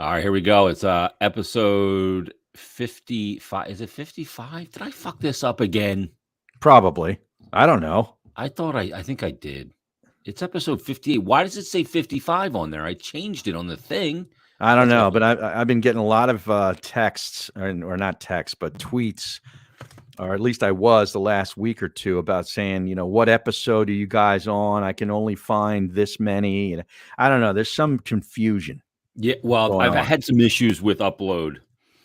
All right, here we go. It's episode 55. Is it 55? Did I fuck this up again? Probably. I don't know. I think I did. It's episode 58. Why does it say 55 on there? I changed it on the thing. I don't That's know, what but I've been getting a lot of texts, or not texts, but tweets, or at least I was the last week or two, about saying, what episode are you guys on? I can only find this many. And I don't know. There's some confusion. Yeah, well, going I've on. had some issues with upload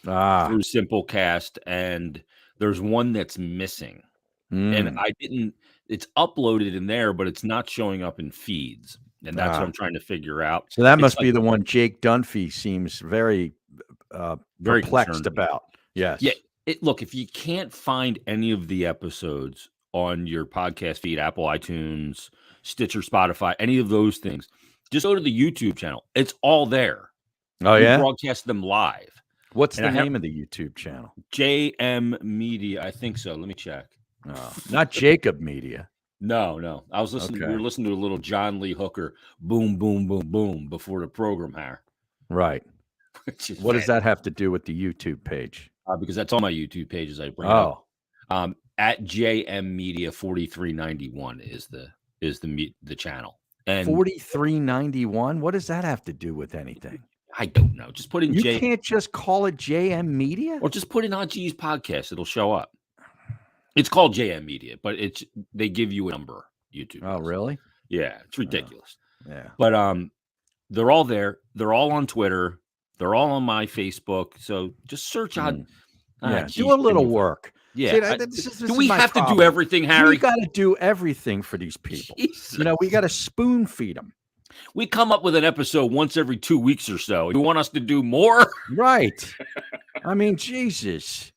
Ah, through Simplecast, and there's one that's missing. And mm, I didn't, it's uploaded in there, but it's not showing up in feeds. And that's what ah. I'm trying to figure out. So that It's must like be the one Jake Dunphy seems very very perplexed concerned about. about. Yeah. Yes. Look, if you can't find any of the episodes on your podcast feed, Apple, iTunes, Stitcher, Spotify, any of those things, just go to the YouTube channel. It's all there. Oh, We yeah? broadcast them live. What's And the I have name of the YouTube channel? JM Media. I think so. Let me check. Oh, not Jacob Media. No. I was listening. We Okay. were listening to a little John Lee Hooker, boom, boom, boom, boom, before the program here. Right. Which is What does that have to do with the YouTube page? because that's on my YouTube pages. I bring it up. Oh, At JM Media 4391 is the channel. And 4391? What does that have to do with anything? I don't know. Just put in You can't just call it JM Media? or just put in G's podcast. It'll show up. It's called JM Media, but they give you a number. YouTube. Oh, really? Yeah, it's ridiculous. Yeah. But they're all there. They're all on Twitter. They're all on my Facebook. So just search on. Yeah, do a little work. Yeah. See, do we have to do everything, Harry? We got to do everything for these people. Jesus. We got to spoon feed them. We come up with an episode once every 2 weeks or so. You want us to do more? Right. I mean, Jesus.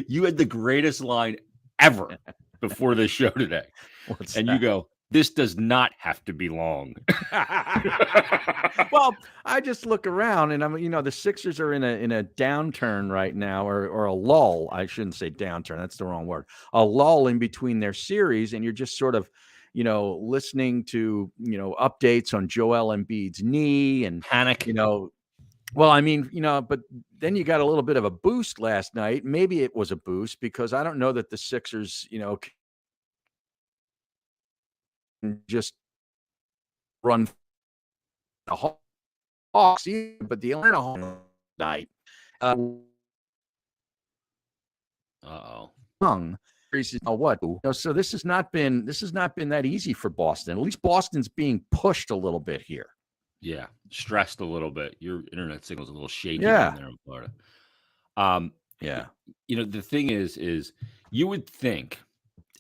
You had the greatest line ever before this show today. What's and that? You go, this does not have to be long. Well, I just look around and the Sixers are in a downturn right now, or a lull. I shouldn't say downturn. That's the wrong word. A lull in between their series. And you're just sort of, listening to, updates on Joel Embiid's knee and panic. Well, I mean, but then you got a little bit of a boost last night. Maybe it was a boost because I don't know that the Sixers, can just run the Hawks, but the Atlanta Hawks night. What? So this has not been that easy for Boston. At least Boston's being pushed a little bit here. Yeah, stressed a little bit. Your internet signal's a little shaky Yeah. down there in Florida. Yeah. The thing is you would think,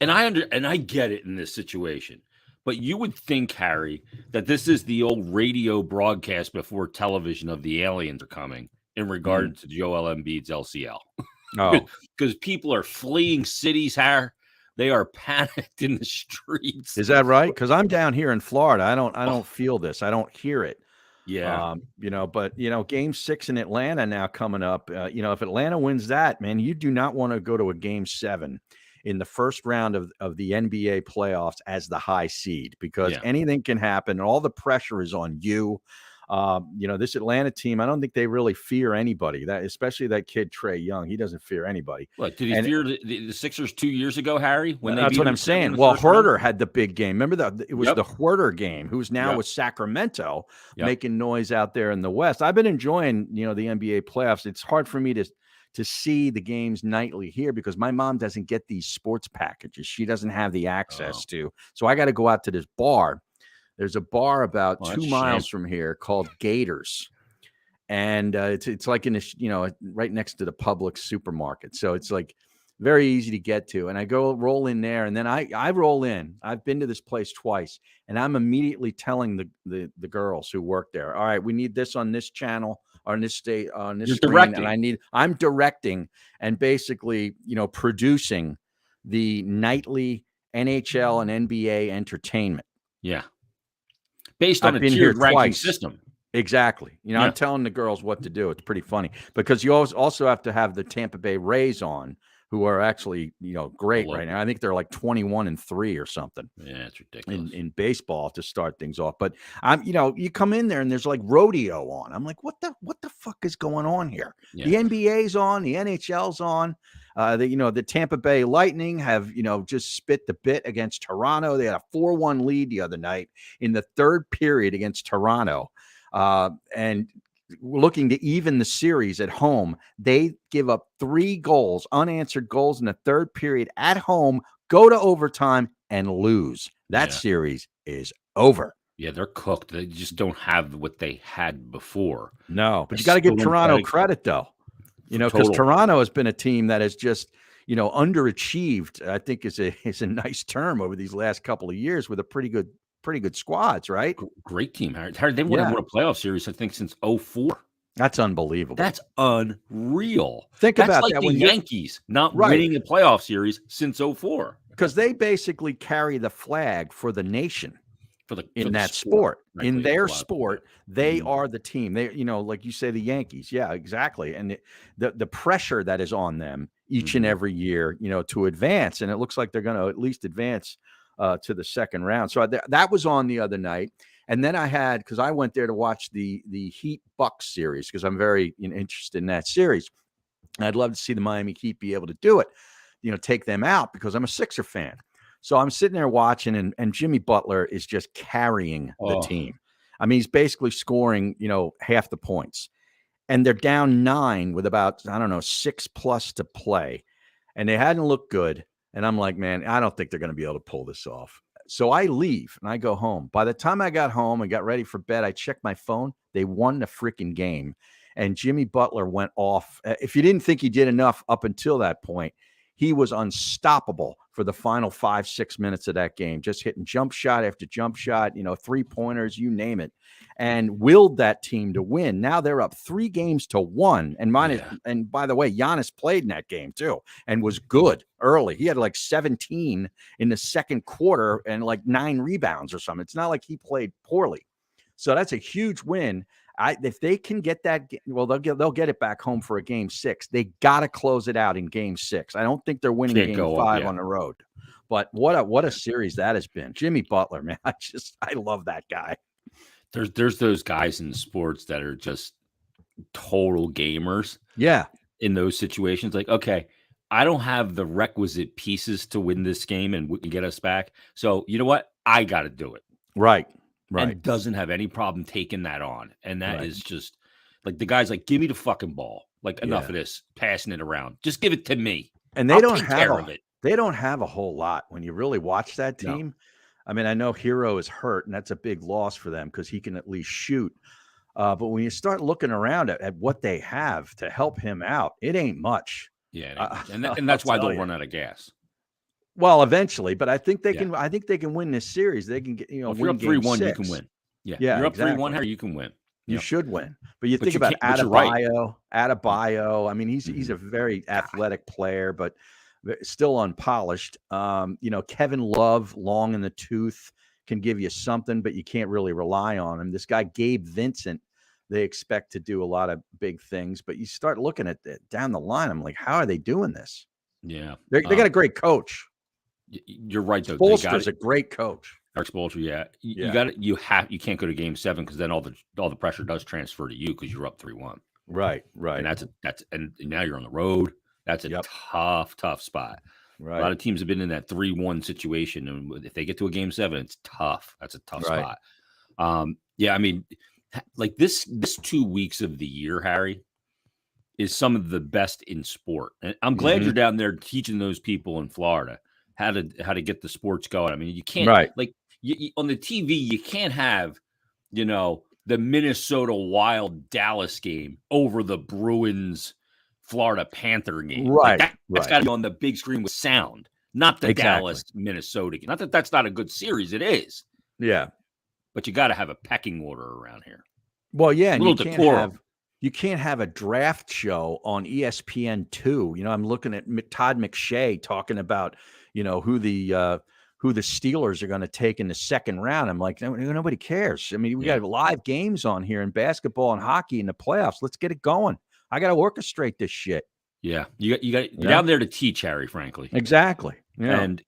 and I get it in this situation, but you would think, Harry, that this is the old radio broadcast before television of the aliens are coming in regard to Joel Embiid's LCL. Oh, because people are fleeing cities, Harry. They are panicked in the streets. Is that right? Because I'm down here in Florida. I don't feel this. I don't hear it. Yeah. But Game 6 in Atlanta now coming up. If Atlanta wins that, man, you do not want to go to a Game 7 in the first round of the NBA playoffs as the high seed, because anything can happen. And all the pressure is on you. This Atlanta team, I don't think they really fear anybody. That, especially that kid Trae Young, he doesn't fear anybody. What, did he fear the Sixers 2 years ago, Harry? When that's what I'm saying. Well, Huerter had the big game. Remember that it was the Huerter game, who's now with Sacramento, making noise out there in the West. I've been enjoying, the NBA playoffs. It's hard for me to see the games nightly here because my mom doesn't get these sports packages. She doesn't have the access to. So I got to go out to this bar. There's a bar about 2 miles from here called Gators. And it's like in this, right next to the Publix supermarket. So it's like very easy to get to. And I go roll in there, and then I roll in. I've been to this place twice, and I'm immediately telling the girls who work there, all right, we need this on this channel, on this state, on this screen. Directing. And I'm directing and basically, producing the nightly NHL and NBA entertainment. Yeah. Based on a tiered ranking system. Exactly. I'm telling the girls what to do. It's pretty funny because you also have to have the Tampa Bay Rays on who are actually, great right now. I think they're like 21-3 or something. Yeah, it's ridiculous in baseball to start things off. But you come in there and there's like rodeo on. I'm like, what the fuck is going on here? Yeah. The NBA's on, the NHL's on. The Tampa Bay Lightning have, just spit the bit against Toronto. They had a 4-1 lead the other night in the third period against Toronto. And looking to even the series at home, they give up 3 goals, unanswered goals in the third period at home, go to overtime and lose. That series is over. Yeah, they're cooked. They just don't have what they had before. No, but you got to give Toronto credit though. Because Toronto has been a team that has just, underachieved, I think is a nice term over these last couple of years with a pretty good squads, right? Great team, Harry. They would have won a playoff series, I think, since 2004. That's unbelievable. That's unreal. Think about like that. The Yankees not winning the playoff series since 2004. Because they basically carry the flag for the nation. In that sport. In their sport, they are the team. They, like you say, the Yankees. Yeah, exactly. And the pressure that is on them each and every year, to advance. And it looks like they're going to at least advance to the second round. So that was on the other night. And then because I went there to watch the Heat Bucks series because I'm very interested in that series. And I'd love to see the Miami Heat be able to do it, take them out because I'm a Sixer fan. So I'm sitting there watching, and Jimmy Butler is just carrying the team. I mean, he's basically scoring, half the points. And they're down 9 with about, 6+ to play. And they hadn't looked good. And I'm like, man, I don't think they're going to be able to pull this off. So I leave and I go home. By the time I got home and got ready for bed, I checked my phone. They won the freaking game. And Jimmy Butler went off. If you didn't think he did enough up until that point, he was unstoppable for the final 5-6 minutes of that game, just hitting jump shot after jump shot, 3-pointers, you name it, and willed that team to win. Now they're up 3-1. And by the way, Giannis played in that game too and was good early. He had like 17 in the second quarter and like 9 rebounds or something. It's not like he played poorly. So that's a huge win. If they can get that, well, they'll get it back home for a game 6. They got to close it out in game 6. I don't think they're winning game 5 on the road. But what a series that has been. Jimmy Butler, man, I love that guy. There's those guys in sports that are just total gamers. Yeah. In those situations, like, okay, I don't have the requisite pieces to win this game and get us back. So you know what? I got to do it. Right. And doesn't have any problem taking that on. And that is just like the guy's like, give me the fucking ball. Like enough of this passing it around. Just give it to me. And they don't have a whole lot when you really watch that team. No. I mean, I know Hero is hurt and that's a big loss for them because he can at least shoot. But when you start looking around at what they have to help him out, it ain't much. Yeah. And that's why they'll run out of gas. Well, eventually, but I think they can. I think they can win this series. They can get, if you're up 3-1, you can win. Yeah, you're up 3-1, Harry, you can win. You should win. But think about Adebayo. I mean, he's a very athletic player, but still unpolished. Kevin Love, long in the tooth, can give you something, but you can't really rely on him. This guy, Gabe Vincent, they expect to do a lot of big things, but you start looking at it down the line. I'm like, how are they doing this? Yeah, they got a great coach. You're right, though. Spoelstra's a great coach. Eric Spoelstra, you got it. You can't go to game 7 because then all the pressure does transfer to you because you're up 3-1. Right. And now you're on the road. That's a tough spot. Right. A lot of teams have been in that 3-1 situation, and if they get to a game 7, it's tough. That's a tough spot. I mean, like this 2 weeks of the year, Harry, is some of the best in sport, and I'm glad you're down there teaching those people in Florida how to get the sports going. I mean, you can't on the TV, you can't have, the Minnesota Wild Dallas game over the Bruins Florida Panther game. Right. That's got to be on the big screen with sound, not the Dallas Minnesota game. Not that that's not a good series. It is. Yeah. But you got to have a pecking order around here. Well, yeah. And you can't have a draft show on ESPN2. I'm looking at Todd McShay talking about, who the Steelers are going to take in the second round. I'm like, nobody cares. I mean, we got live games on here in basketball and hockey in the playoffs. Let's get it going. I got to orchestrate this shit. Yeah, you're down there to teach, Harry. Frankly, exactly. Yeah, and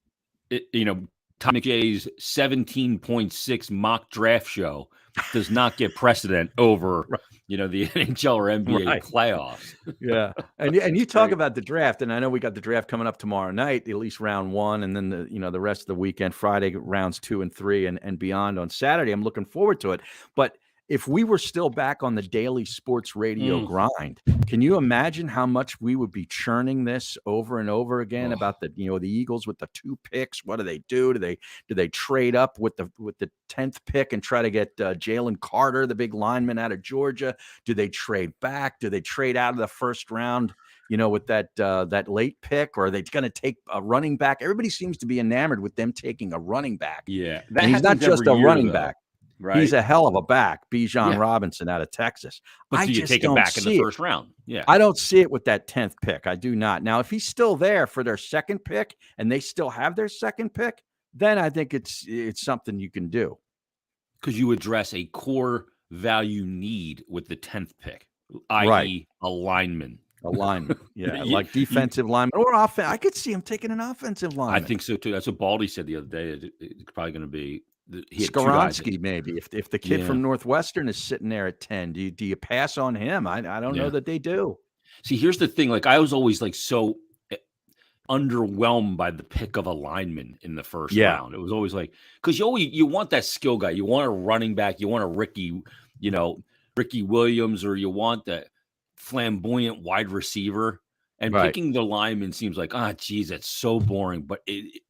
Tom McJay's 17.6 mock draft show does not get precedent over the NHL or NBA playoffs. Yeah, and you talk about the draft, and I know we got the draft coming up tomorrow night, at least round 1, and then the rest of the weekend, Friday rounds 2 and 3, and beyond on Saturday. I'm looking forward to it, but if we were still back on the daily sports radio grind, can you imagine how much we would be churning this over and over again about the Eagles with the 2 picks? What do they do? Do they trade up with the 10th pick and try to get Jalen Carter, the big lineman out of Georgia? Do they trade back? Do they trade out of the first round, with that late pick, or are they going to take a running back? Everybody seems to be enamored with them taking a running back. Yeah, and he's not just a running back. Right. He's a hell of a back, Bijan Robinson out of Texas. But I just take him back in the first round. Yeah, I don't see it with that 10th pick. I do not. Now, if he's still there for their second pick and they still have their second pick, then I think it's something you can do. Because you address a core value need with the 10th pick, i.e. a lineman. A lineman, yeah, like defensive lineman or offense. I could see him taking an offensive lineman. I think so too. That's what Baldy said the other day. It's probably going to be Skoronski, maybe if the kid from Northwestern is sitting there at 10, do you pass on him? I don't know that they do. See, here's the thing. Like I was always like so underwhelmed by the pick of a lineman in the first round. It was always like because you want that skill guy, you want a running back, you want a Ricky Williams, or you want that flamboyant wide receiver. And picking the lineman seems like, geez, that's so boring. But it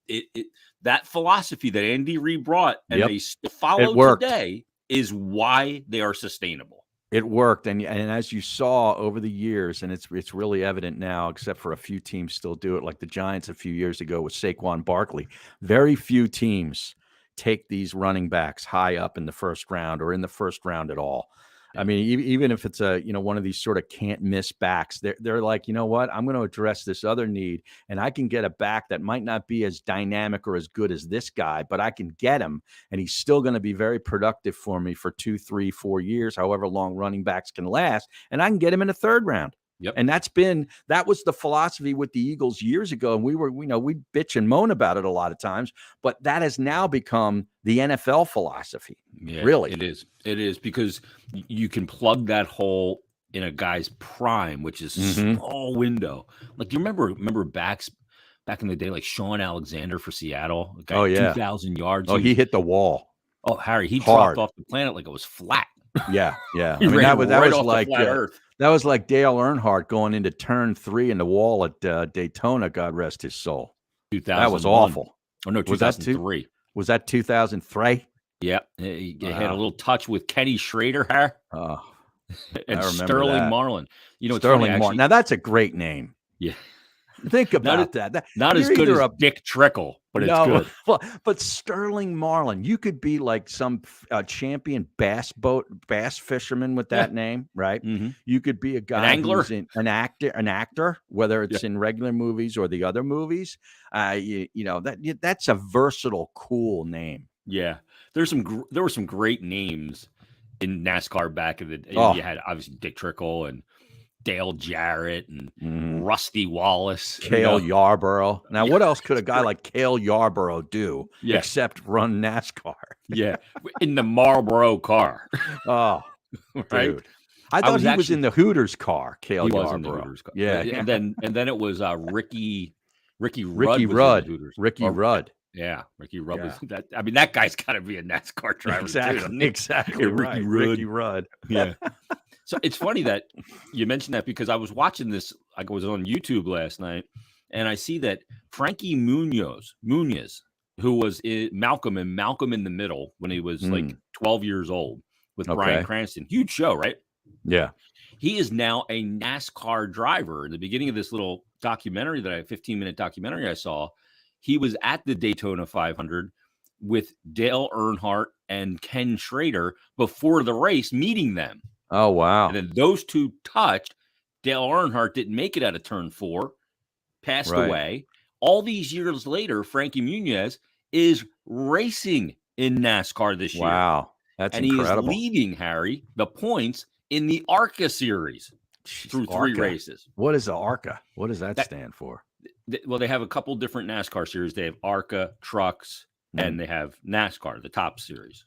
that philosophy that Andy Reid brought and they follow today is why they are sustainable. It worked, and as you saw over the years, and it's really evident now, except for a few teams still do it, like the Giants a few years ago with Saquon Barkley. Very few teams take these running backs high up in the first round or in the first round at all. I mean, even if it's one of these sort of can't miss backs, they're like, you know what, I'm going to address this other need, and I can get a back that might not be as dynamic or as good as this guy, but I can get him, and he's still going to be very productive for me for 2, 3, 4 years, however long running backs can last, and I can get him in the third round. Yep. And that was the philosophy with the Eagles years ago. And we bitch and moan about it a lot of times, but that has now become the NFL philosophy. Yeah, really. It is because you can plug that hole in a guy's prime, which is small window. Like you remember back in the day, like Sean Alexander for Seattle, a guy 2,000 yards. Oh, he hit the wall. Oh, Harry, he dropped off the planet like it was flat. Yeah. I mean, that was like Earth. That was like Dale Earnhardt going into turn 3 in the wall at Daytona. God rest his soul. 2001. That was awful. Oh no, 2003. Was that 2003? Yeah, he had a little touch with Kenny Schrader, Harry. Oh, and Sterling Marlin. Sterling Marlin. Now that's a great name. Yeah. Think about that. Not as good as Dick Trickle, but it's good. Well, but Sterling Marlin, you could be like some champion bass fisherman with that name, right? Mm-hmm. You could be a guy, angler, an actor, whether it's in regular movies or the other movies. That's a versatile, cool name. Yeah, there were some great names in NASCAR back in the day. You had obviously Dick Trickle and Dale Jarrett and Rusty Wallace. Cale Yarborough. Now, what else could a guy like Cale Yarborough do except run NASCAR? Yeah, in the Marlboro car. Oh, right. Dude. I thought he was in the Hooters car, Cale Yarborough. Was in the Hooters car. Yeah. And then it was Ricky Rudd. Ricky Rudd. Yeah, Ricky Rudd was that. I mean, that guy's got to be a NASCAR driver. Exactly. Right. Ricky Rudd. Yeah. So it's funny that you mentioned that because I was watching this. I was on YouTube last night, and I see that Frankie Muniz, who was Malcolm in the Middle when he was like 12 years old with Bryan Cranston. Huge show, right? Yeah. He is now a NASCAR driver. In the beginning of this little documentary 15-minute documentary I saw, he was at the Daytona 500 with Dale Earnhardt and Ken Schrader before the race, meeting them. Oh, wow. And then those two touched. Dale Earnhardt didn't make it out of turn 4, passed away. All these years later, Frankie Muniz is racing in NASCAR this year. Wow. That's incredible. And he is leading, Harry, the points in the ARCA series. through 3 races. What is the ARCA? What does that stand for? Well, they have a couple different NASCAR series. They have ARCA trucks, and they have NASCAR, the top series,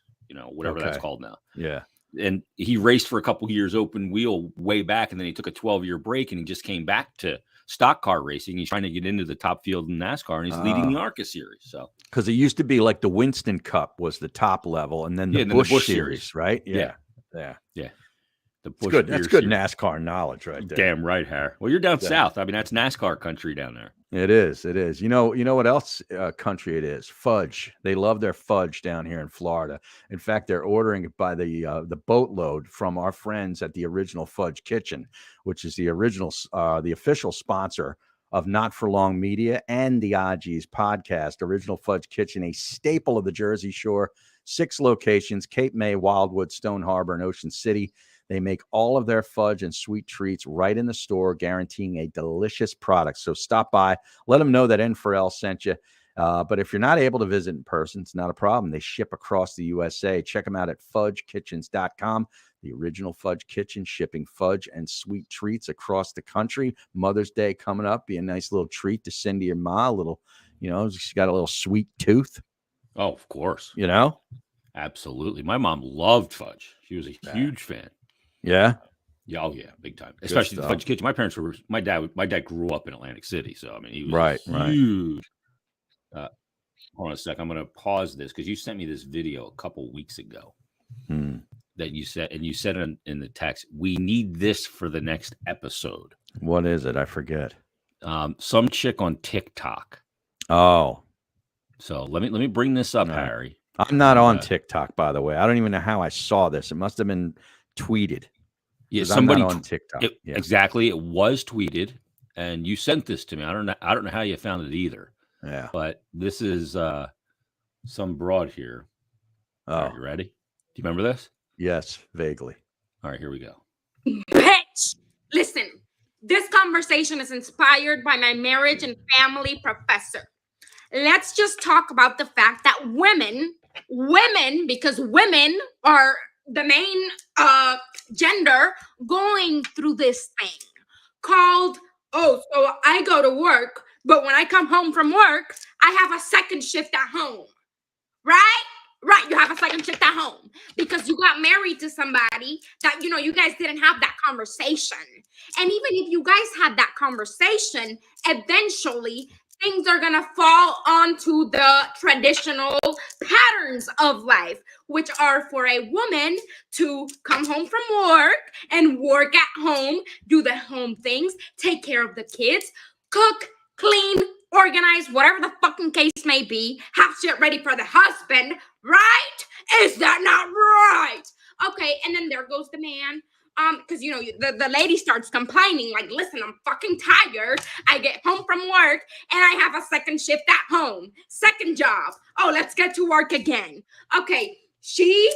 whatever that's called now. Yeah. And he raced for a couple years open wheel way back, and then he took a 12-year break, and he just came back to stock car racing. He's trying to get into the top field in NASCAR, and he's leading the ARCA series. So, because it used to be like the Winston Cup was the top level, and then the Busch series, right? Yeah. The Busch good. That's good NASCAR knowledge, right there. Damn right, Harry. Well, you're down south. I mean, that's NASCAR country down there. It is. It is. You know what else country it is? Fudge. They love their fudge down here in Florida. In fact, they're ordering it by the boatload from our friends at the Original Fudge Kitchen, which is the official sponsor of Not For Long Media and the Odgies podcast. Original Fudge Kitchen, a staple of the Jersey Shore. 6 locations: Cape May, Wildwood, Stone Harbor, and Ocean City. They make all of their fudge and sweet treats right in the store, guaranteeing a delicious product. So stop by, let them know that N4L sent you. But if you're not able to visit in person, it's not a problem. They ship across the USA. Check them out at fudgekitchens.com. The Original Fudge Kitchen, shipping fudge and sweet treats across the country. Mother's Day coming up. Be a nice little treat to send to your ma. A little, she's got a little sweet tooth. Oh, of course. Absolutely. My mom loved fudge. She was a huge fan. Yeah. Yeah. Oh yeah. Big time. Especially the Fudge Kitchen. My dad grew up in Atlantic City. So, I mean, he was huge. Hold on a sec. I'm going to pause this because you sent me this video a couple weeks ago that you said in the text, we need this for the next episode. What is it? I forget. Some chick on TikTok. Oh. So let me bring this up, Harry. I'm not on TikTok, by the way. I don't even know how I saw this. It must have been tweeted. Yeah, somebody on TikTok. Exactly. It was tweeted, and you sent this to me. I don't know how you found it either. Yeah. But this is some broad here. Oh. Are you ready? Do you remember this? Yes, vaguely. All right, here we go. Bitch, listen. This conversation is inspired by my marriage and family professor. Let's just talk about the fact that women, because women are the main gender going through this thing called, so I go to work, but when I come home from work, I have a second shift at home, right? Right, you have a second shift at home because you got married to somebody that, you guys didn't have that conversation. And even if you guys had that conversation, eventually things are going to fall onto the traditional patterns of life, which are for a woman to come home from work and work at home, do the home things, take care of the kids, cook, clean, organize, whatever the fucking case may be, have shit ready for the husband, right? Is that not right? Okay, and then there goes the man. Because the lady starts complaining, like, listen, I'm fucking tired. I get home from work and I have a second shift at home. Second job. Oh, let's get to work again. Okay. She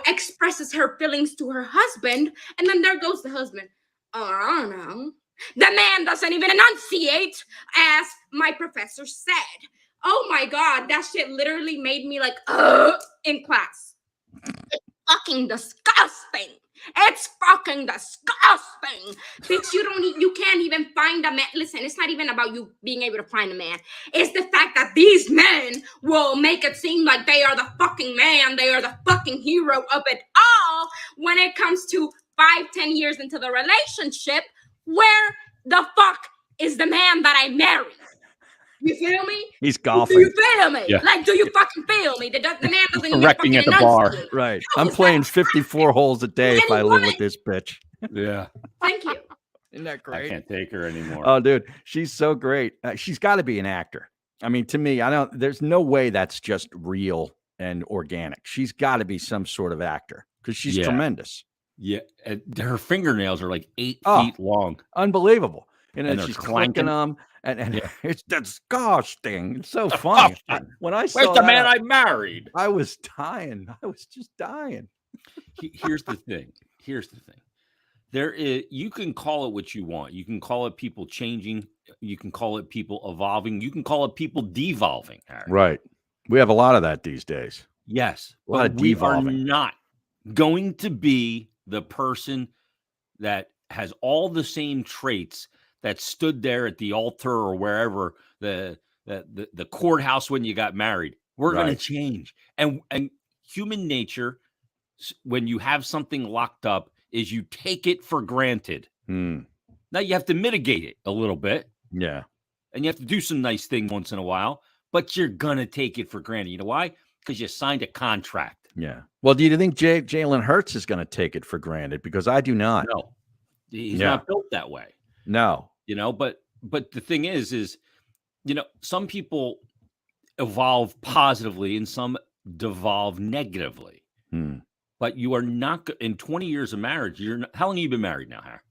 expresses her feelings to her husband, and then there goes the husband. Oh, I don't know. The man doesn't even enunciate, as my professor said. Oh my God, that shit literally made me like, in class. It's fucking disgusting. It's fucking disgusting. Bitch, you can't even find a man. Listen, it's not even about you being able to find a man. It's the fact that these men will make it seem like they are the fucking man. They are the fucking hero of it all when it comes to 5-10 years into the relationship. Where the fuck is the man that I married? You feel me? He's golfing. Do you feel me? Yeah. Like, do you fucking feel me? The man doesn't Wrecking at the bar. Right. I'm playing 54 holes a day if I live with this bitch. Yeah. Thank you. Isn't that great? I can't take her anymore. Oh, dude, she's so great. She's got to be an actor. I mean, to me, there's no way that's just real and organic. She's got to be some sort of actor because she's tremendous. Yeah. And her fingernails are like 8 feet long. Unbelievable. And she's clanking them. And it's disgusting. It's so funny. When I saw Where's the man I married? I was dying. I was just dying. Here's the thing. You can call it what you want. You can call it people changing. You can call it people evolving. You can call it people devolving. Harry. Right. We have a lot of that these days. Yes. A lot of we devolving. are not going to be the person that has all the same traits that stood there at the altar or wherever the courthouse when you got married. We're going to change. And human nature, when you have something locked up, is you take it for granted. Now you have to mitigate it a little bit. Yeah. And you have to do some nice things once in a while, but you're going to take it for granted. You know why? Because you signed a contract. Yeah. Well, do you think Jalen Hurts is going to take it for granted? Because I do not. No, he's not built that way. No. But the thing is, some people evolve positively and some devolve negatively. But you are not in 20 years of marriage. How long have you been married now, Harry?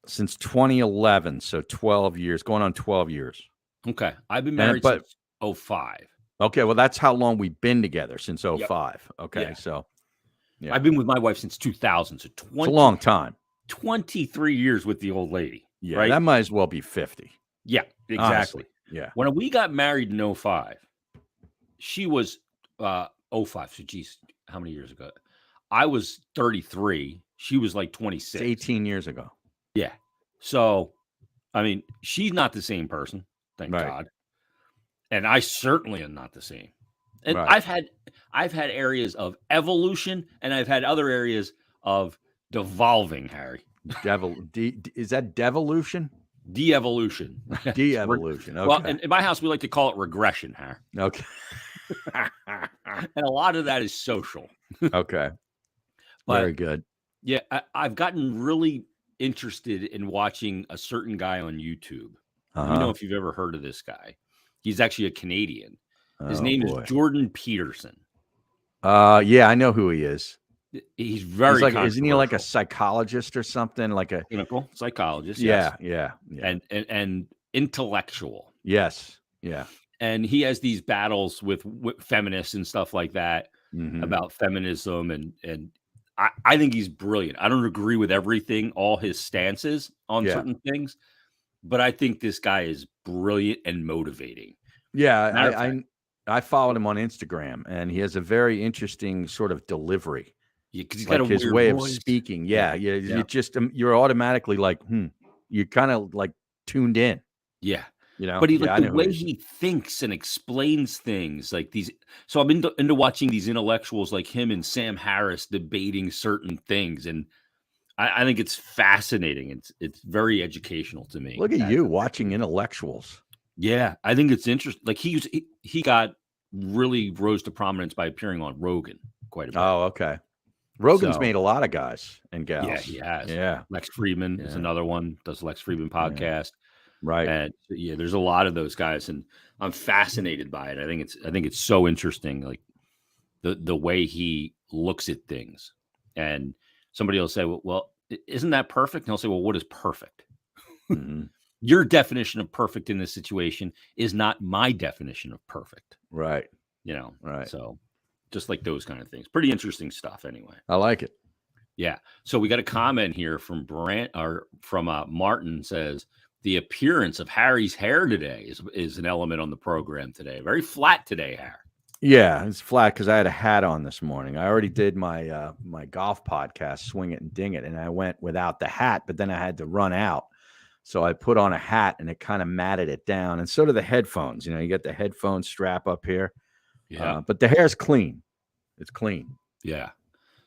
Since 2011, so 12 years, going on 12 years. Okay, I've been married since 05. Okay, well, that's how long we've been together, since 05. Yep. Okay, so I've been with my wife since 2000, so it's a long time. 23 years with the old lady. Yeah, right? That might as well be 50. Yeah, exactly. Honestly. Yeah. When we got married in 05, she was 05. So, geez, how many years ago? I was 33. She was like 26. It's 18 years ago. Yeah. So, I mean, she's not the same person. Thank God. And I certainly am not the same. And I've had areas of evolution, and I've had other areas of devolving, Harry. Is that devolution? De-evolution. De-evolution. Okay. Well, in my house, we like to call it regression, Harry. Okay. And a lot of that is social. Okay. Very good. Yeah, I've gotten really interested in watching a certain guy on YouTube. I don't know if you've ever heard of this guy. He's actually a Canadian. His name is Jordan Peterson. Yeah, I know who he is. He's very isn't he like a psychologist or something? Like a clinical psychologist. Yeah, yes. yeah. And intellectual. Yes. Yeah. And he has these battles with feminists and stuff like that about feminism. And I think he's brilliant. I don't agree with everything, all his stances on certain things, but I think this guy is brilliant and motivating. Yeah. I followed him on Instagram, and he has a very interesting sort of delivery. Yeah, because he's got his weird way voice. of speaking. Yeah. You just you're automatically like, you're kind of like tuned in. Yeah. But the way he thinks and explains things like these. So I'm into watching these intellectuals like him and Sam Harris debating certain things, and I think it's fascinating. It's very educational to me. Look at you watching intellectuals. Yeah, I think it's interesting. Like he got really rose to prominence by appearing on Rogan quite a bit. Oh, okay. Rogan's made a lot of guys and gals. Yeah, he has. Yeah. Lex Friedman is another one. Does the Lex Friedman podcast. Yeah. Right. And there's a lot of those guys, and I'm fascinated by it. I think it's so interesting, like the way he looks at things. And somebody will say, well, isn't that perfect? And he'll say, well, what is perfect? Your definition of perfect in this situation is not my definition of perfect. Right. Right. So just like those kind of things. Pretty interesting stuff anyway. I like it. Yeah. So we got a comment here from Martin says, the appearance of Harry's hair today is an element on the program today. Very flat today, Harry. Yeah, it's flat because I had a hat on this morning. I already did my my golf podcast, Swing It and Ding It, and I went without the hat, but then I had to run out. So I put on a hat, and it kind of matted it down. And so do the headphones. You get the headphone strap up here. Yeah. But the hair's clean. It's clean. Yeah.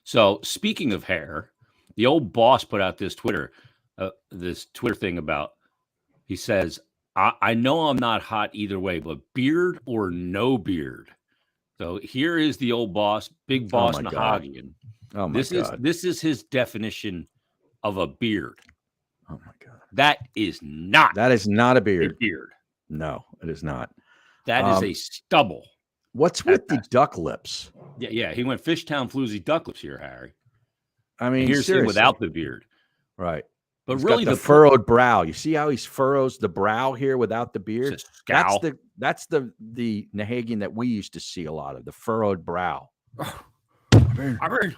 So speaking of hair, the old boss put out this Twitter thing about, he says, I know I'm not hot either way, but beard or no beard. So here is the old boss, Big Boss Nahagian. Oh my God. This is his definition of a beard. Oh my God. That is not a beard. A beard. No, it is not. That is a stubble. What's with the duck lips? Yeah. He went Fishtown Floozy duck lips here, Harry. I mean, here's him without the beard. Right. But he's really, got the furrowed brow. You see how he furrows the brow here without the beard? That's the Nahagian that we used to see a lot of, the furrowed brow. I mean,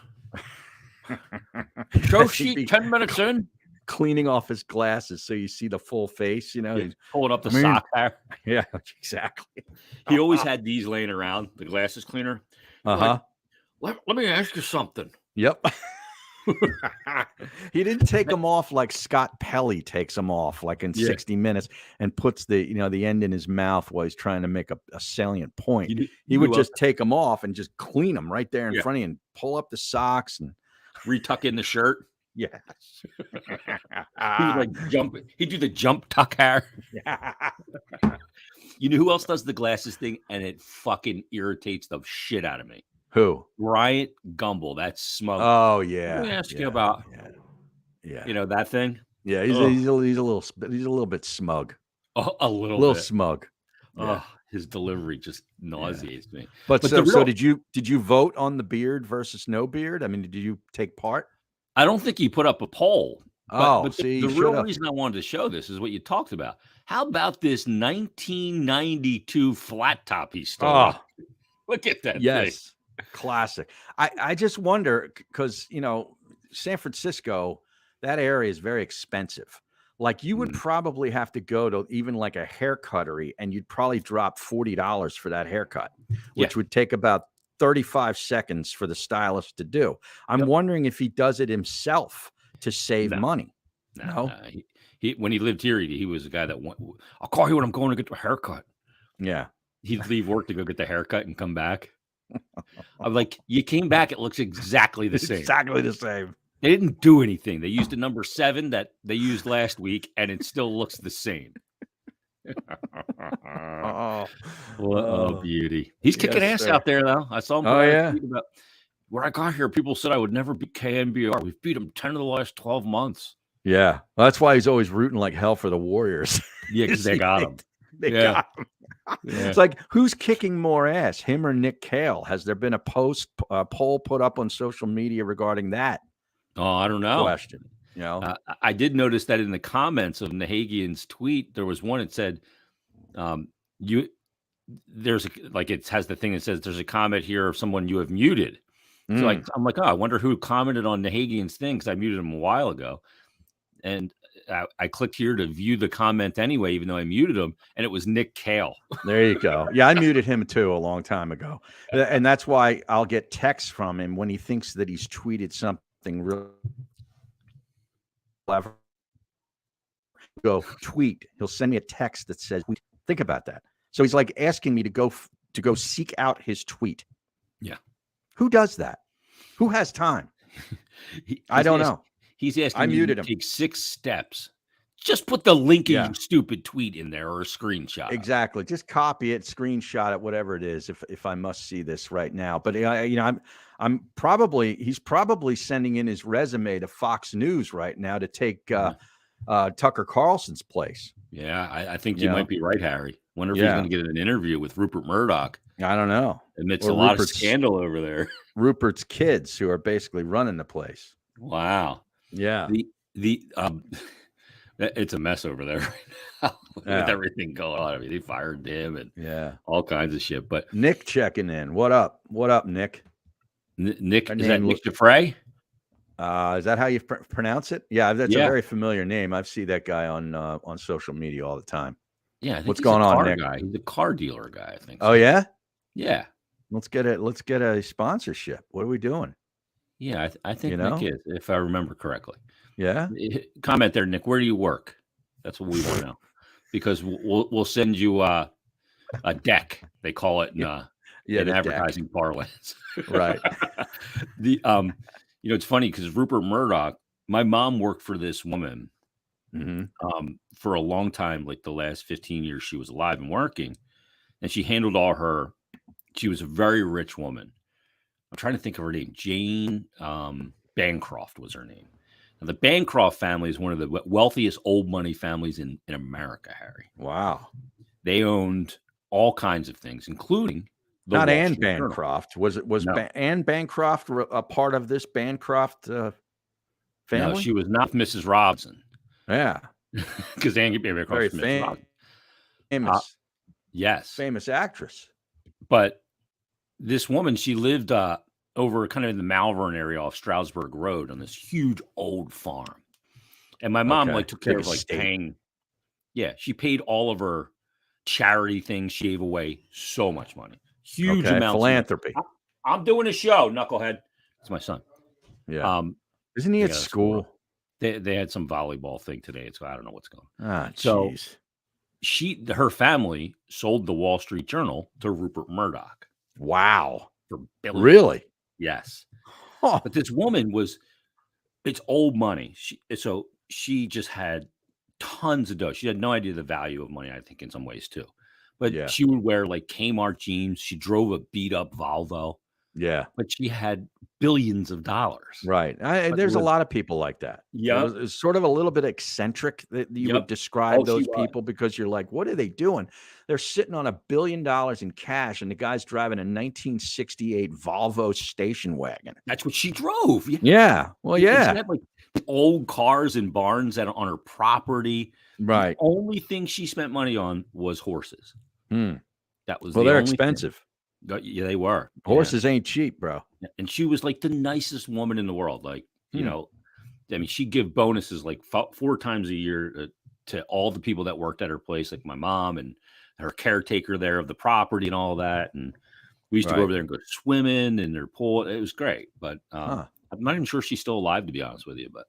show sheet 10 minutes in, cleaning off his glasses so you see the full face. He's pulling up the sock there. Yeah, exactly. He always had these laying around, the glasses cleaner. Like, let me ask you something. Yep. He didn't take them off like Scott Pelley takes them off, like in 60 Minutes, and puts the the end in his mouth while he's trying to make a salient point. He would just take them off and just clean them right there in front of you and pull up the socks and retuck in the shirt. Yes. He would like jump. He'd do the jump tuck hair. You know who else does the glasses thing, and it fucking irritates the shit out of me? Who? Bryant Gumbel. That's smug. Oh yeah. Let me ask you about. Yeah. You know that thing. Yeah, he's a little bit smug. Oh, a little bit. Smug. Yeah. Oh, his delivery just nauseates me. But so did you vote on the beard versus no beard? I mean, did you take part? I don't think he put up a poll. But see, the real reason I wanted to show this is what you talked about. How about this 1992 flat top he stole? Oh, look at that. Yes. Thing. Classic. I just wonder because, San Francisco, that area is very expensive. Like you would probably have to go to even like a haircuttery and you'd probably drop $40 for that haircut, which would take about 35 seconds for the stylist to do. I'm wondering if he does it himself to save money. No. He when he lived here, he was a guy that went, I'll call you when I'm going to get a haircut. Yeah. He'd leave work to go get the haircut and come back. I'm like, you came back, it looks exactly the same. Exactly the same. They didn't do anything. They used a number 7 that they used last week, and it still looks the same. What a beauty. He's kicking ass out there, though. I saw him. About, when I got here, people said I would never beat KNBR. We've beat him 10 of the last 12 months. Yeah. Well, that's why he's always rooting like hell for the Warriors. Yeah, because they got him. They got him. Yeah. It's like, who's kicking more ass, him or Nick Cale? Has there been a poll put up on social media regarding that? Oh, I don't know. Question. I did notice that in the comments of Nahagian's tweet, there was one that said, it has the thing that says there's a comment here of someone you have muted. So I'm like, I wonder who commented on Nahagian's thing because I muted him a while ago. And I clicked here to view the comment anyway, even though I muted him, and it was Nick Cale. There you go. Yeah, I muted him too a long time ago. And that's why I'll get texts from him when he thinks that he's tweeted something real clever. Go tweet. He'll send me a text that says, think about that. So he's like asking me to go seek out his tweet. Yeah. Who does that? Who has time? I don't know. He's asking I muted him. Take 6 steps. Just put the link in your stupid tweet in there or a screenshot. Exactly. Just copy it, screenshot it, whatever it is. If I must see this right now, but he's probably sending in his resume to Fox News right now to take Tucker Carlson's place. Yeah, I think you might be right, Harry. Wonder if he's going to get an interview with Rupert Murdoch. I don't know. Amidst a lot of scandal over there. Rupert's kids who are basically running the place. Wow. Yeah. It's a mess over there right now with everything going on. I mean, they fired him and all kinds of shit. But Nick checking in. What up? What up, Nick? Nick, is that Nick Defray? Is that how you pronounce it? Yeah, that's a very familiar name. I've seen that guy on social media all the time. Yeah, I think what's going on, Nick? Guy. He's a car dealer guy, I think. Oh yeah, yeah. Let's get a sponsorship. What are we doing? Yeah, I think Nick is, if I remember correctly. Yeah. Comment there, Nick. Where do you work? That's what we want to know, because we'll send you a deck. They call it in advertising parlance. Right. It's funny because Rupert Murdoch. My mom worked for this woman for a long time, like the last 15 years she was alive and working, and she handled all her. She was a very rich woman. I'm trying to think of her name. Jane Bancroft was her name. Now, the Bancroft family is one of the wealthiest old money families in America, Harry. Wow. They owned all kinds of things, including not Anne Bancroft. Was Anne Bancroft a part of this Bancroft family? No, she was not Mrs. Robinson. Yeah. Because Anne Bancroft was Mrs. Robinson. Famous. Yes. Famous actress. But this woman, she lived over kind of in the Malvern area off Stroudsburg Road on this huge old farm. And my mom took care of paying. Yeah, she paid all of her charity things. She gave away so much money. Huge amounts. Philanthropy. I'm doing a show, knucklehead. It's my son. Yeah. Isn't he at school? They had some volleyball thing today, so I don't know what's going on. Ah, so jeez. her family sold the Wall Street Journal to Rupert Murdoch. Wow. For billions. Really? Yes. Huh. But this woman it's old money. She just had tons of dough. She had no idea the value of money, I think, in some ways too. But she would wear like Kmart jeans. She drove a beat up Volvo. Yeah. But she had billions of dollars. Right. There's a lot of people like that. Yeah. It's sort of a little bit eccentric that you would describe those people, because you're like, what are they doing? They're sitting on $1 billion in cash, and the guy's driving a 1968 Volvo station wagon. That's what she drove. Yeah. Well, yeah. She had like old cars and barns on her property. Right. The only thing she spent money on was horses. That was they're expensive. Yeah, they were. Horses ain't cheap, bro. And she was like the nicest woman in the world. Like, you know, I mean, she'd give bonuses like 4 times a year to all the people that worked at her place, like my mom and her caretaker there of the property and all that. And we used to go over there and go swimming in their pool. It was great. But I'm not even sure she's still alive, to be honest with you. But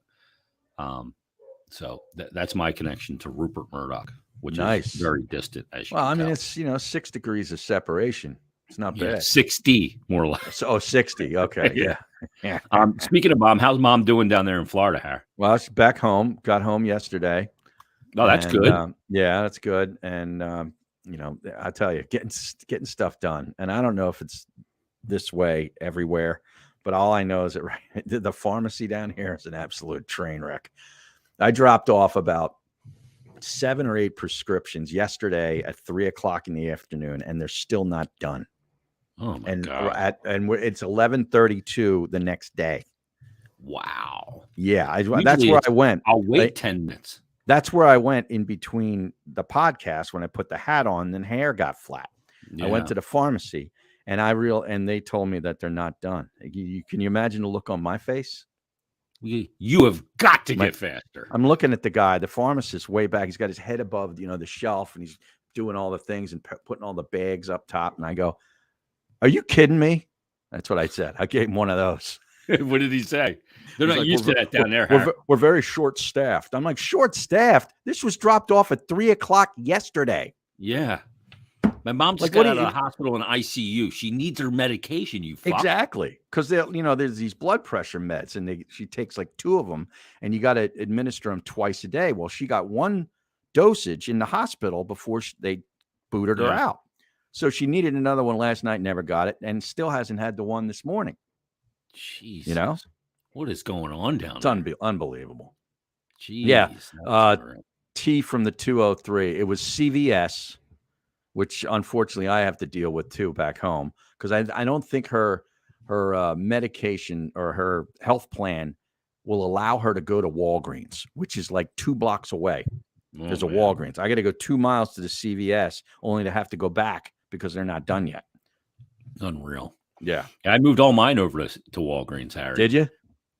so that's my connection to Rupert Murdoch, which is very distant. As you I mean, it's 6 degrees of separation. It's not bad. 60, more or less. Oh, 60. Okay. Yeah. Speaking of mom, how's mom doing down there in Florida, Harry? Well, she's back home. Got home yesterday. Oh, that's good. Yeah, that's good. And I tell you, getting stuff done. And I don't know if it's this way everywhere, but all I know is that the pharmacy down here is an absolute train wreck. I dropped off about 7 or 8 prescriptions yesterday at 3:00 in the afternoon, and they're still not done. Oh my God. It's 11:32 the next day. Wow. Yeah. That's where I went. I'll wait 10 minutes. That's where I went in between the podcast when I put the hat on, then hair got flat. Yeah. I went to the pharmacy and they told me that they're not done. Can you imagine the look on my face? You have got to get faster. I'm looking at the guy, the pharmacist, way back. He's got his head above, the shelf, and he's doing all the things and putting all the bags up top. And I go, "Are you kidding me?" That's what I said. I gave him one of those. What did he say? They're not used to that down there. We're very short-staffed. I'm like, short-staffed? This was dropped off at 3:00 yesterday. Yeah. My mom just got out of the hospital in ICU. She needs her medication. You fuck. Exactly, because there's these blood pressure meds, and she takes like 2 of them, and you got to administer them twice a day. Well, she got 1 dosage in the hospital before they booted her out, so she needed another one last night. Never got it, and still hasn't had the one this morning. Jeez, what is going on down there? It's unbelievable. Jeez, yeah. T from the 203. It was CVS. Which unfortunately I have to deal with too back home, because I don't think her medication or her health plan will allow her to go to Walgreens, which is like 2 blocks away. There's a Walgreens. I got to go 2 miles to the CVS only to have to go back because they're not done yet. Unreal. Yeah. I moved all mine over to Walgreens, Harry. Did you?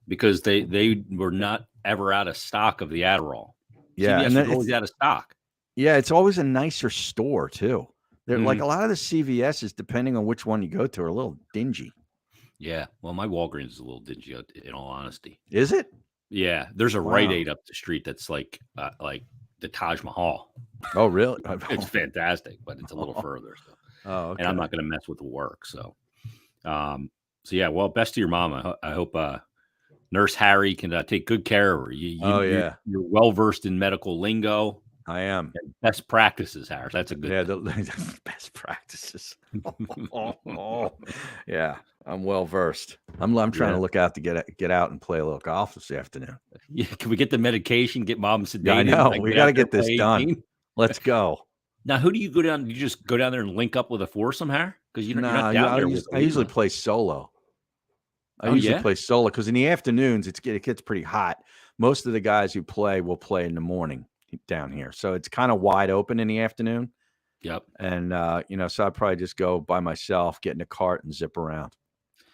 Because they were not ever out of stock of the Adderall. Yeah, CVS was always out of stock. Yeah, it's always a nicer store too. They're like a lot of the CVSs, depending on which one you go to, are a little dingy. Yeah, well, my Walgreens is a little dingy, in all honesty. Is it? Yeah, there's a Rite Aid up the street that's like the Taj Mahal. Oh, really? It's fantastic, but it's a little further. So. Oh, okay. And I'm not going to mess with the work. So, yeah. Well, best to your mom. I hope Nurse Harry can take good care of her. You're well versed in medical lingo. I am. Best practices, Harris. That's a good. Yeah, the best practices. Yeah, I'm well versed. I'm trying to look out to get out and play a little golf this afternoon. Yeah, can we get the medication? Get mom sedated? Yeah, I know. We got to get this done. Let's go. Now, who do you go down? Do you just go down there and link up with a foursome, Harry? Because you're not down there. I usually play solo. I usually play solo because in the afternoons it gets pretty hot. Most of the guys who play will play in the morning down here, so it's kind of wide open in the afternoon. Yep. And so I probably just go by myself, get in a cart, and zip around.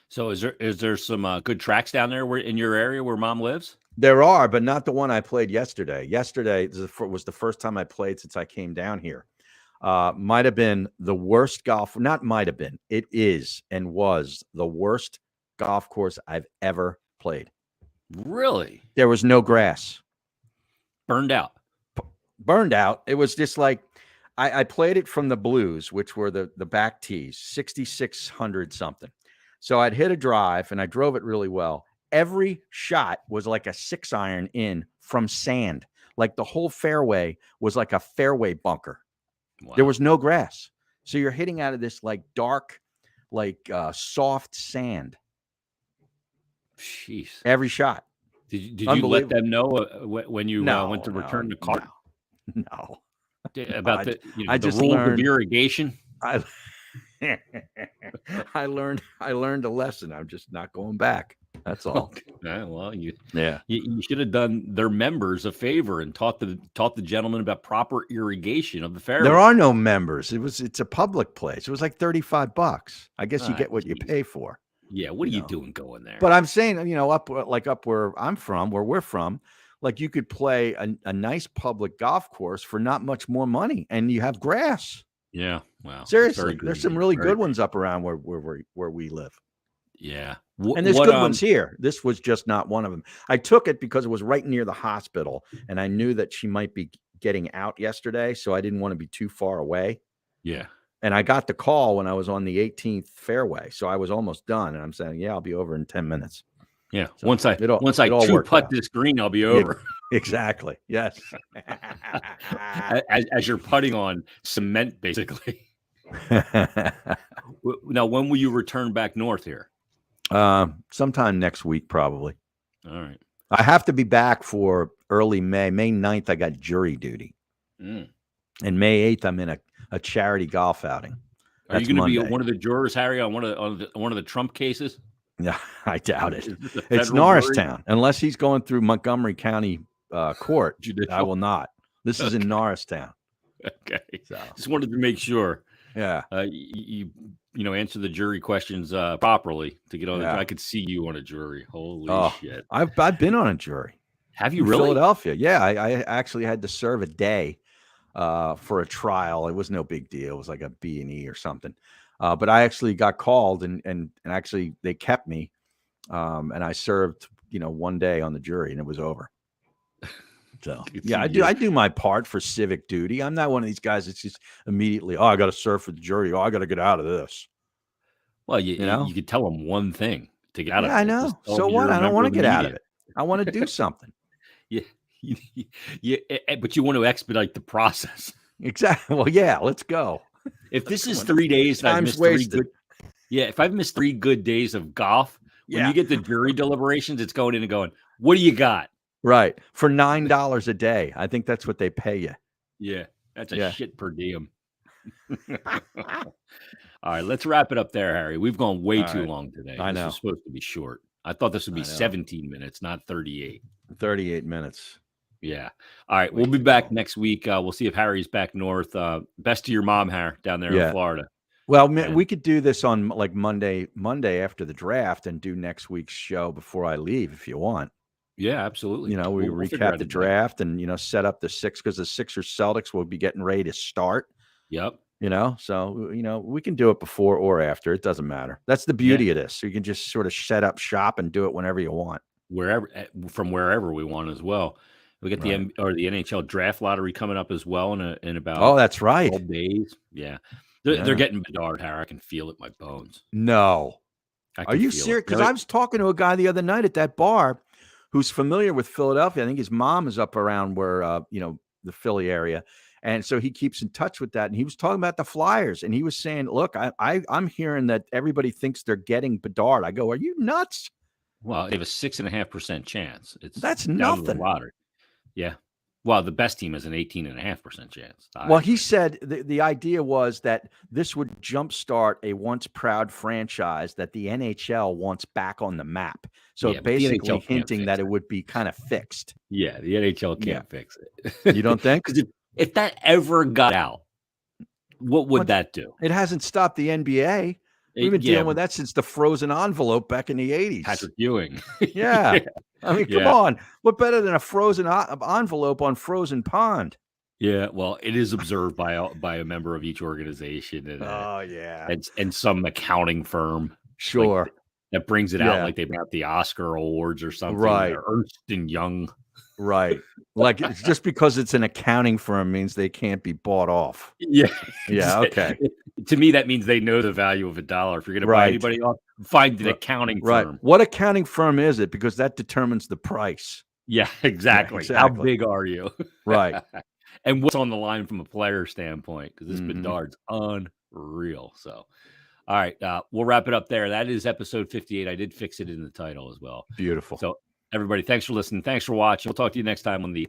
So is there some good tracks down there in your area where mom lives? There are, but not the one I played yesterday. Yesterday was the first time I played since I came down here. Might have been the worst golf. Not might have been. It is and was the worst golf course I've ever played. Really? There was no grass. Burned out. Burned out. It was just like I played it from the blues, which were the back tees, 6,600 something. So I'd hit a drive and I drove it really well. Every shot was like a 6-iron in from sand. Like the whole fairway was like a fairway bunker. Wow. There was no grass. So you're hitting out of this like dark, like soft sand. Jeez. Every shot. Did you let them know when you went to return the car? No. About the rules learned, of irrigation. I learned a lesson. I'm just not going back. That's all. Okay. Well, you should have done their members a favor and taught the gentleman about proper irrigation of the fairway. There are no members. It's a public place. It was like $35. I guess you get what you pay for. Yeah. What are you doing going there? But I'm saying, up where I'm from, where we're from, like you could play a nice public golf course for not much more money, and you have grass. Yeah. Wow. Seriously, there's some really good ones up around where we live. Yeah. And there's good ones here. This was just not one of them. I took it because it was right near the hospital, and I knew that she might be getting out yesterday, so I didn't want to be too far away. Yeah. And I got the call when I was on the 18th fairway, so I was almost done. And I'm saying, yeah, I'll be over in 10 minutes. Yeah. So once I two-putt this green, I'll be over. Exactly. Yes. as you're putting on cement, basically. Now, when will you return back north here? Sometime next week, probably. All right. I have to be back for early May. May 9th, I got jury duty. And May 8th, I'm in a charity golf outing. Are you going to be one of the jurors, Harry, on one of the Trump cases? Yeah, I doubt it. It's Norristown. Unless he's going through Montgomery County court, Judicial. I will not. This is in Norristown. Okay. So. Just wanted to make sure. Yeah. You answer the jury questions properly to get on. Yeah. I could see you on a jury. Holy shit! I've been on a jury. Have you in really? Philadelphia? Yeah, I actually had to serve a day for a trial. It was no big deal. It was like a B&E or something. But I actually got called and actually they kept me. And I served, one day on the jury and it was over. So yeah, I do my part for civic duty. I'm not one of these guys that's just immediately, I got to serve for the jury. I got to get out of this. Well, you could tell them one thing to get out of it. I know. So what? I don't want to get out of it. I want to do something. Yeah, but you want to expedite the process. Exactly. Well, yeah, let's go. If this is 3 days, and I've missed 3 good. Yeah, if I've missed 3 good days of golf, when you get the jury deliberations, it's going in and going, what do you got? Right. For $9 a day. I think that's what they pay you. Yeah. That's a shit per diem. All right. Let's wrap it up there, Harry. We've gone way too long today. I know. This was supposed to be short. I thought this would be 17 minutes, not 38. 38 minutes. Yeah. All right. We'll be back next week. We'll see if Harry's back north. Best to your mom, Harry, down there in Florida. Well, we could do this on like Monday after the draft and do next week's show before I leave if you want. Yeah, absolutely. We recap the draft and, set up the six because the Sixers Celtics will be getting ready to start. Yep. So, we can do it before or after. It doesn't matter. That's the beauty of this. So you can just sort of set up shop and do it whenever you want. From wherever we want as well. We got the NHL draft lottery coming up as well in about that's right 12 days. Yeah. They're getting Bedard, Harry. I can feel it in my bones. No. Are you serious? Because I was talking to a guy the other night at that bar who's familiar with Philadelphia. I think his mom is up around where, the Philly area. And so he keeps in touch with that. And he was talking about the Flyers. And he was saying, look, I'm hearing that everybody thinks they're getting Bedard. I go, are you nuts? Well, they have a 6.5% chance. That's nothing. Lottery. Yeah. Well, the best team has an 18.5% chance. Well, he said the idea was that this would jumpstart a once proud franchise that the NHL wants back on the map. So basically hinting that it would be kind of fixed. Yeah, the NHL can't fix it. You don't think? Because if that ever got out, what would that do? It hasn't stopped the NBA. We've been dealing with that since the frozen envelope back in the 80s. Patrick Ewing. Yeah. I mean, come on. What better than a frozen envelope on frozen pond? Yeah. Well, it is observed by a member of each organization. And, and some accounting firm. Sure. that brings it out like they bring out the Oscar awards or something. Right. Or Ernst and Young. Right. Like it's just because it's an accounting firm means they can't be bought off. Yeah. Yeah. Okay. To me, that means they know the value of $1. If you're going to buy anybody off, find an accounting firm. Right. What accounting firm is it? Because that determines the price. Yeah, exactly. How big are you? Right. And what's on the line from a player standpoint? Because this Bedard's unreal. So, all right, we'll wrap it up there. That is episode 58. I did fix it in the title as well. Beautiful. So, everybody, thanks for listening. Thanks for watching. We'll talk to you next time on the